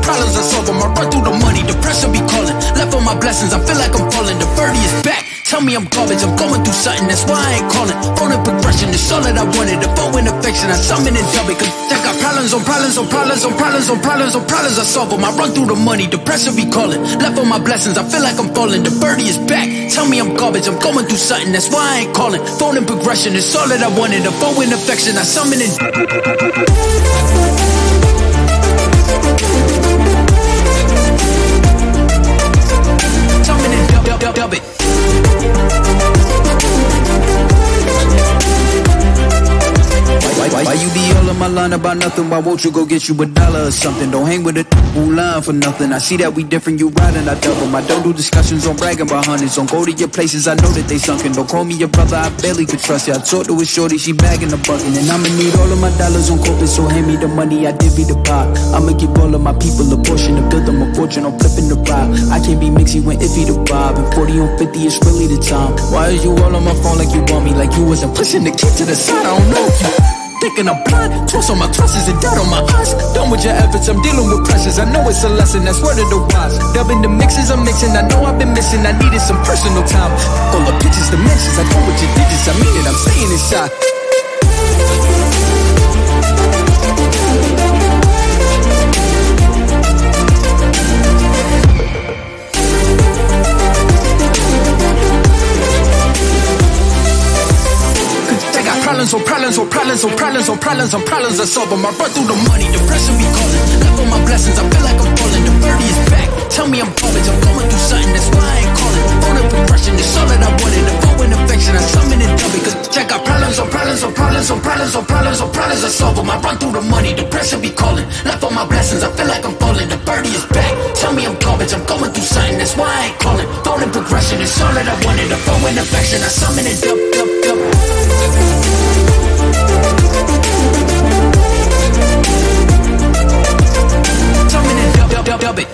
Problems I solve them. I run through the money, the pressure be calling. Left on my blessings, I feel like I'm falling. The birdie is back, tell me I'm garbage. I'm going through something, that's why I ain't calling. Phone and progression, it's all that I wanted. The phone in affection, I summon and dub it. Cause I got problems on problems on problems on problems on problems on problems I solve them. I run through the money, the pressure be calling. Left on my blessings, I feel like I'm falling. The birdie is back, tell me I'm garbage. I'm going through something, that's why I ain't calling. Phone and progression, it's all that I wanted. The phone in affection, I summon and dub it. Why you be all on my line about nothing? Why won't you go get you $1 or something? Don't hang with a line for nothing. I see that we different, you riding, I double. I don't do discussions on bragging about hundreds. Don't go to your places, I know that they sunken. Don't call me your brother, I barely could trust you. I talked to a shorty, she bagging the bucket. And I'ma need all of my dollars on corporate, so hand me the money, I did be the pot. I'ma give all of my people a portion to build them a fortune on flipping the rock. I can't be mixy when iffy the bob, and 40 on 50 is really the time. Why is you all on my phone like you want me? Like you wasn't pushing the kid to the side, I don't know if you thinking I'm blind, toss on my crosses and doubt on my eyes. Done with your efforts, I'm dealing with pressures. I know it's a lesson, that's word of the wise. Dubbing the mixes, I'm mixing, I know I've been missing. I needed some personal time. All the pictures, dimensions, I go with your digits. I mean it, I'm saying it shy. Problems on problems on problems on problems on problems on problems I solve them. I run through the money, the pressure be calling. Left on my blessings, I feel like I'm falling. The birdie is back, tell me I'm garbage. I'm going through something, that's why I ain't calling. Phone and progression, it's all that I wanted. The phone in affection, I summon and dub it. Cause I got problems on problems on problems on problems on problems on problems I solve them. I run through the money, the pressure be calling. Left on my blessings, I feel like I'm falling. The birdie is back, tell me I'm garbage. I'm going through something, that's why I ain't calling. Phone and progression, it's all that I wanted. The phone in affection, I summon and dub. Dub it.